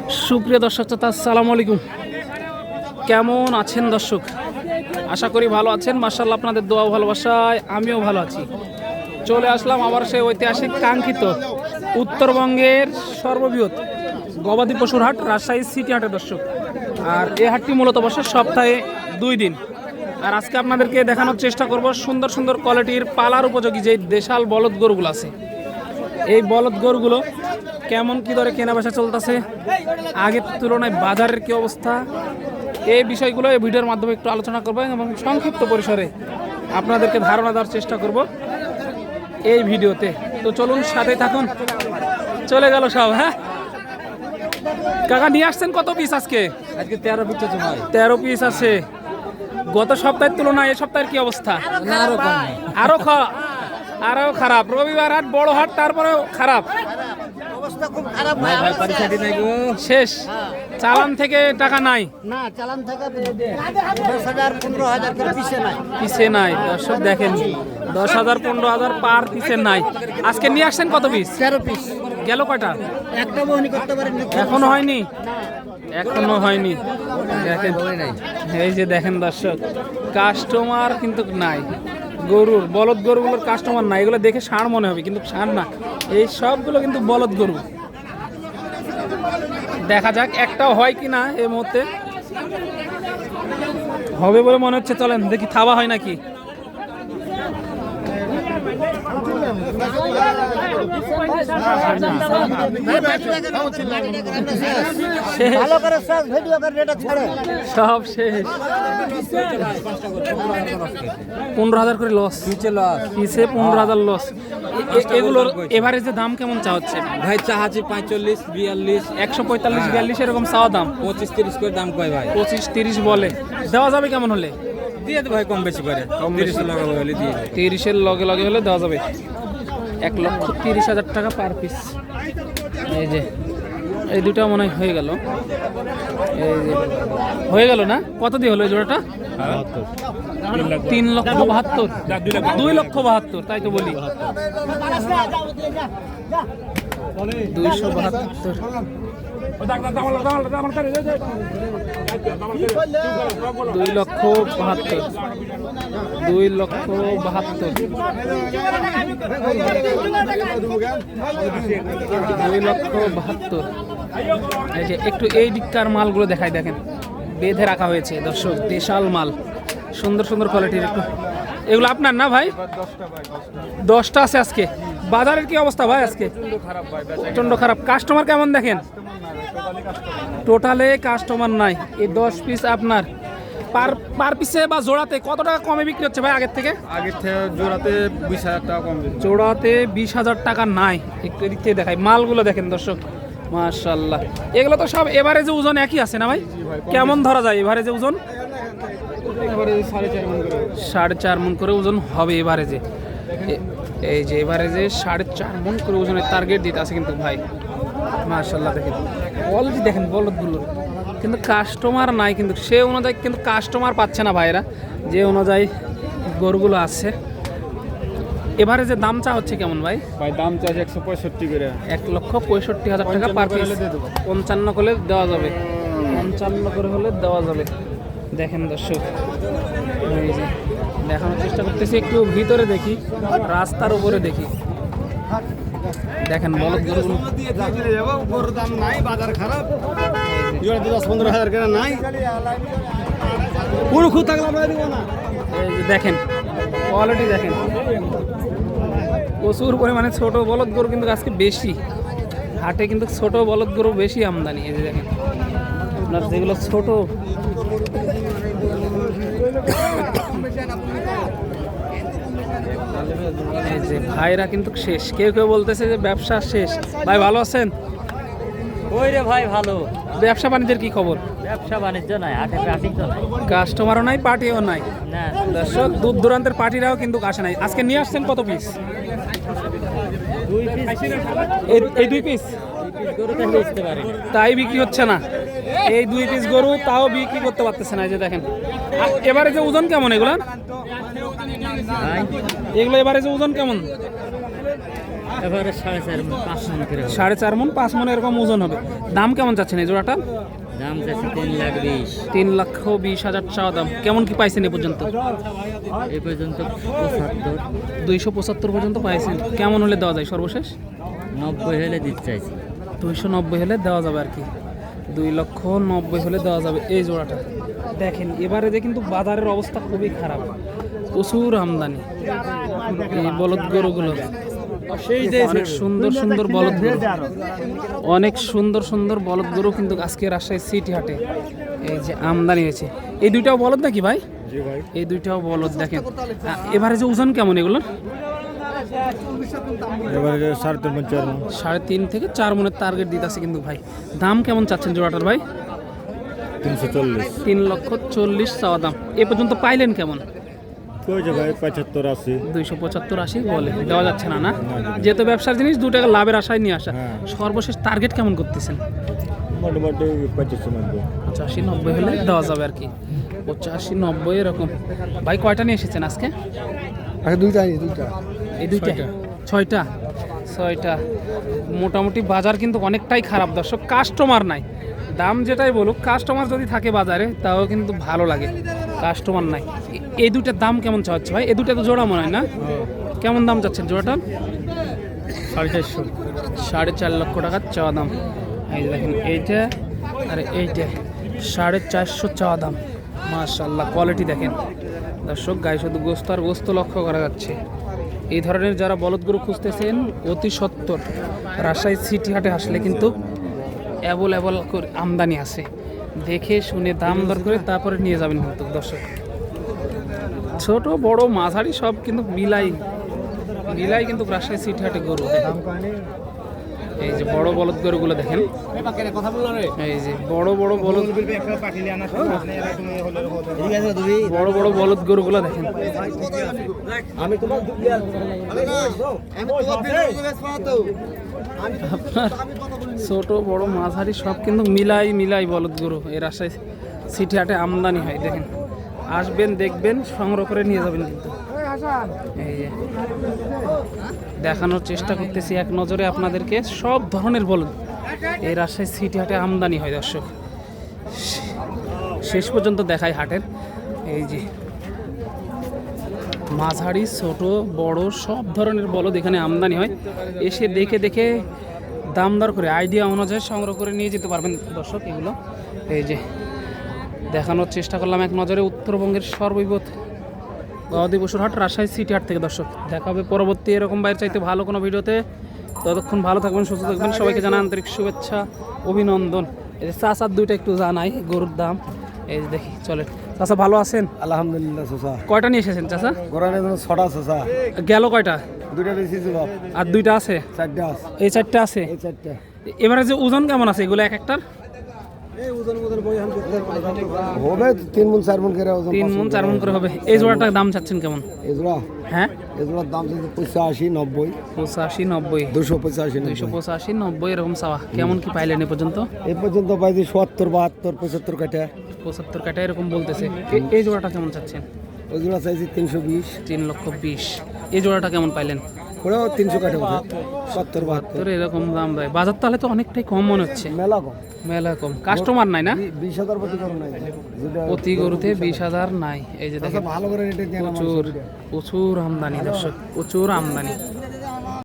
সুপ্রিয় দর্শক শ্রোতা, আসসালামু আলাইকুম। কেমন আছেন দর্শক? আশা করি ভালো আছেন। মাশাআল্লাহ, আপনাদের দোয়া ভালোবাসায় আমিও ভালো আছি। চলে আসলাম আবার সেই ঐতিহাসিক কাঙ্ক্ষিত উত্তরবঙ্গের সর্ববৃহৎ গবাদি পশুর হাট, রাজশাহী সিটি হাটে দর্শক। আর এই হাটটি মূলত বসে সপ্তাহে 2 দিন। আর আজকে আপনাদেরকে দেখানোর চেষ্টা করব সুন্দর সুন্দর কোয়ালিটির পালার উপযোগী যে দেশাল বলদ গরুগুলো আছে। এই বলদ গরুগুলো কেমন কি দরে কেনা বেচা চলতেছে, আগের তুলনায় বাজারের কি অবস্থা, এই বিষয়গুলো এই ভিডিওর মাধ্যমে একটু আলোচনা করব এবং সংক্ষিপ্ত পরিসরে আপনাদেরকে ধারণা দেওয়ার চেষ্টা করব এই ভিডিওতে। তো চলুন, সাথে থাকুন। চলে গেল সব। হ্যাঁ কাকা, নিয়ে আসছেন কত পিস আজকে? আজকে 13 পিস আছে ভাই। 13 পিস আছে। গত সপ্তাহের তুলনায় এই সপ্তাহের কি অবস্থা? আরো খারাপ। রবিবার হাট, বড় হাট, তারপরেও খারাপ অবস্থা, খুব খারাপ ভাই পরিস্থিতি নাই গো। শেষ। চালান থেকে টাকা নাই, না চালান থেকে 10,000 15,000 করে পিছে নাই। পিছে নাই। দর্শক দেখেন, 10,000 15,000 পার পিছে নাই। আজকে নিয়ে আসছেন কত পিস? 13 পিস। গেল কয়টা? একটা বহনি করতে পারেন না। এখনো হয়নি, এখনো হয়নি। দেখেন, এই যে দেখেন দর্শক, কাস্টমার কিন্তু নাই। গরুর বলদ গরুগুলোর কাস্টমার নাই। এগুলো দেখে ষাঁড় মনে হবে, কিন্তু ষাঁড় না। এই সবগুলো কিন্তু বলদ গরু। দেখা যাক একটাও হয় কি না। এই মুহূর্তে হবে বলে মনে হচ্ছে। চলেন দেখি থাবা হয় নাকি। ভালো করে সব ভিডিও করে এটা ছাড়ে। সব শেষ। 15,000 করে লস। পিছে 15,000 লস। এগুলোর এভারেজে দাম কেমন চা হচ্ছে ভাই? চাহাছি 45 42 145 42 এরকম চাওয়া দাম। 25 30 করে দাম কয় ভাই? 25 30 বলে। দেওয়া যাবে কেমন হলে? দিয়ে দে ভাই, কম বেশি করে। 30 লাগাবো হলে দিয়ে দে। 30-এর লগে লগে হলে দেওয়া যাবে। 1,30,000 টাকা পার পিস। এই যে এই দুটা মনে হয় হয়ে গেল। এই যে হয়ে গেল না? কত দিয়ে হলো এই জোড়াটা? 3,72,000। 2,72,000, তাই তো বলি। 272। 2,72,000। 2,72,000। 2,72,000। এই যে একটু এই দিককার মালগুলো দেখাই, দেখেন বেঁধে রাখা হয়েছে দর্শক। দেশাল মাল, সুন্দর সুন্দর কোয়ালিটির। একটু এগুলো আপনার না ভাই? 10টা আছে আজকে। বাজারের কি অবস্থা ভাই আজকে? প্রচন্ড খারাপ। কাস্টমার কেমন দেখেন? টোটালে কাস্টমার নাই। এই 10 পিস আপনার। পার পিসে বা জোড়াতে কত টাকা কমে বিক্রি হচ্ছে ভাই আগের থেকে? আগের থেকে জোড়াতে 20,000 টাকা কম। জোড়াতে 20,000 টাকা নাই। একটু এদিক থেকে দেখাই মালগুলো, দেখেন দর্শক। মাশাআল্লাহ, এগুলো তো সব এভারেজে ওজন একই আছে না ভাই? কেমন ধরা যায় এভারেজে ওজন? 4.5 মণ করে ওজন হবে এভারেজে। এই যে এভারেজে 4.5 মণ করে ওজনের টার্গেট দিতে আছে কিন্তু ভাই। মাশাআল্লাহ, দেখেন কোয়ালিটি দেখেন বলদগুলো। কিন্তু কাস্টমার নাই, কিন্তু সে অনুযায়ী কিন্তু কাস্টমার পাচ্ছে না ভাইরা, যে অনুযায়ী গরুগুলো আছে। এবারে যে দাম চা হচ্ছে কেমন ভাই? ভাই দাম চাই 165 করে। 1,65,000 টাকা পার পিস। 55 করলে দেওয়া যাবে। 55 করে হলে দেওয়া যাবে। দেখেন দর্শক, এই যে দেখানোর চেষ্টা করতেছি। একটু ভিতরে দেখি, রাস্তার উপরে দেখি। দেখেন বলদ গরুগুলো। গরুর দাম নাই, বাজার খারাপ। 10-15,000 করে নাই। পুরো খুদ থাকলে আমরা দিব না। এই যে দেখেন কোয়ালিটি, দেখেন প্রচুর পরিমাণে ছোট বলদ গরু কিন্তু আজকে বেশি হাটে, কিন্তু ছোট বলদ গরু বেশি আমদানি। এই যে দেখেন আপনার যেগুলো ছোট, এই যে ভাইরা কিন্তু শেষ। কেউ কেউ বলতেছে যে ব্যবসা শেষ। ভাই ভালো আছেন? ওই রে ভাই ভালো। ব্যবসা বাণিজ্যের কি খবর? ব্যবসা বাণিজ্য নাই, হাটে ট্রাফিক তো নাই, কাস্টমারও নাই, পার্টিও নাই। না দর্শক, দূর দূরান্তের পার্টিরাও কিন্তু আসে নাই। আজকে নিয়ে আসছেন কত পিস? 2 পিস। এই 2 পিস গরু তো বেচতে পারে না। তাই বিক্রি হচ্ছে না। এই 2 পিস গরু তাও বিক্রি করতে পারতেছে না। এই যে দেখেন এবারে যে ওজন কেমন এগুলা? এগুলো এবারে যে ওজন কেমন? এবারে 4.5 মণ 5 মণ করে হবে। 4.5 মণ 5 মণ এরকম ওজন হবে। দাম কেমন চাচ্ছেন এই জোড়াটা? দাম চাইছে 3,20,000। 3,20,000 চাওয়া দাম। কেমন কি পাইছেন এ পর্যন্ত? এই পর্যন্ত 75, 275 পর্যন্ত পাইছেন। কেমন হলে দেওয়া যায় সর্বশেষ? 90 হলে দিতে চাইছি। 290 হলে দেওয়া যাবে আর কি। 2,90,000 হলে দেওয়া যাবে এই জোড়াটা। দেখেন এবারে যে কিন্তু বাজারের অবস্থা খুবই খারাপ, প্রচুর আমদানি। এই বলদ গরুগুলো অনেক সুন্দর সুন্দর বলদ গরু, অনেক সুন্দর সুন্দর বলদ গরু কিন্তু আজকে রাজশাহী সিটি হাটে এই যে আমদানি হয়েছে। এই দুইটাও বলদ নাকি ভাই? এই দুইটাও বলদ। দেখেন এবারে যে ওজন কেমন এগুলোর? এবারে 3.5 মণ। 3.5 থেকে 4 মণের টার্গেট দিতে আছে কিন্তু ভাই। দাম কেমন চাচ্ছেন জোড়াটার ভাই? 340। 3,40,000 চাওয়া দাম। এ পর্যন্ত পাইলেন কেমন? কই যে ভাই 75, 80। 275-80 বলে দেওয়া যাচ্ছে না। না যেহেতু ব্যবসার জিনিস 2 টাকা লাভের আশায় নিয়ে আসা। হ্যাঁ। সর্বশেষ টার্গেট কেমন করতেছেন? মোটামুটি 85-90। 85-90 হলে দেওয়া যাবে আর কি। 85-90 এরকম। ভাই কয়টা নিয়ে এসেছেন আজকে? দুইটা। এই দুইটা? 6টা। মোটামুটি বাজার কিন্তু অনেকটাই খারাপ দর্শক, কাস্টমার নাই। দাম যেটাই বলুক, কাস্টমার যদি থাকে বাজারে তাও কিন্তু ভালো লাগে। কাস্টমার নাই। এই দুইটার দাম কেমন চাচ্ছে ভাই? এই দুইটা তো জোড়া মনে হয় না? কেমন দাম চাচ্ছেন জোড়াটা? 450। 4.5 লক্ষ টাকা চাওয়া দাম। এই যে দেখেন এইটা আর এইটা 450 চাওয়া দাম। মাশাআল্লাহ কোয়ালিটি দেখেন দর্শক, গায়ে শুধু গোস্ত আর গোস্ত লক্ষ্য করা যাচ্ছে। এই ধরনের যারা বলদ গরু খুঁজতেছেন অতি সত্বর রাজশাহী সিটি হাটে আসলে কিন্তু অ্যাভেলেবল করে আমদানি আছে। দেখে শুনে দাম দর করে তারপরে নিয়ে যাবেন কিন্তু দর্শক। ছোট বড় মাঝারি সব কিন্তু মিলাই কিন্তু রাজশাহী সিটি হাটে গরু। এই যে বড় বলদ গরুগুলো দেখেন, এই যে বড় বড় বলদ গরুগুলো দেখেন। আপনার ছোট বড় মাঝারি সব কিন্তু মিলাই বলদ গরু এই রাজশাহী সিটি হাটে আমদানি হয়। দেখেন আসবেন, দেখবেন, সংগ্রহ করে নিয়ে যাবেন কিন্তু। এই যে দেখানোর চেষ্টা করতেছি এক নজরে আপনাদেরকে সব ধরনের বলদ এই রাজশাহী সিটি হাটে আমদানি হয় দর্শক। শেষ পর্যন্ত দেখায় হাটের। এই যে মাঝারি ছোট বড় সব ধরনের বলদ এখানে আমদানি হয়। এসে দেখে দাম দর করে আইডিয়া অনুযায়ী সংগ্রহ করে নিয়ে যেতে পারবেন দর্শক। এগুলো এই যে দেখানোর চেষ্টা করলাম এক নজরে উত্তরবঙ্গের সর্ববৃহৎ গবাদি পশুর হাট রাজশাহী সিটি হাট থেকে দর্শক। দেখা হবে পরবর্তী এরকম বাইরে চাইতে ভালো কোনো ভিডিওতে। ততক্ষণ ভালো থাকবেন, সুস্থ থাকবেন। সবাইকে জানাই আন্তরিক শুভেচ্ছা, অভিনন্দন। এই যে চাচার দুইটা একটু জানাই গরুর দাম। এই যে দেখি চলে। চাচা ভালো আছেন? আলহামদুলিল্লাহ। চাচা কয়টা নিয়ে এসেছেন চাচা? গোরানে 6টা। চাচা গেল কয়টা? 2টা বেশি জবাব। আর 2টা আছে? 4টা আছে। এই 4টা আছে। এই 4টা। এবারে যে ওজন কেমন আছে এগুলো এক একটার? হবে 3 মণ 4 মণ করে ওজন। 3 মণ 4 মণ করে হবে। এই জোড়াটার দাম চাচ্ছেন কেমন? এই জোড়া? হ্যাঁ এই জোড়ার দাম চাইছে 85-90। 85-90। 285-90 এরকম চাওয়া। কেমন কি পাইলেন এ পর্যন্ত? এই পর্যন্ত পাইছি 70-72 75 কাটা। 75 কাটা এরকম বলতেছে। এই জোড়াটা কেমন চাচ্ছেন? ওই জোড়া চাইছি 320। 3,20,000। এই জোড়াটা কেমন পাইলেন? ওরাও 300 কাটা ওঠে। 70-72 এরকম দাম দেয়। বাজার তাহলে তো অনেকটাই কম মনে হচ্ছে। মেলা কম। কাস্টমার নাই না? 20,000 প্রতি গরু নাই। প্রতি গরুতে 20,000 নাই। এই যে দেখেন ভালো করে রেটে দিয়ে প্রচুর আমদানি দর্শক, প্রচুর আমদানি।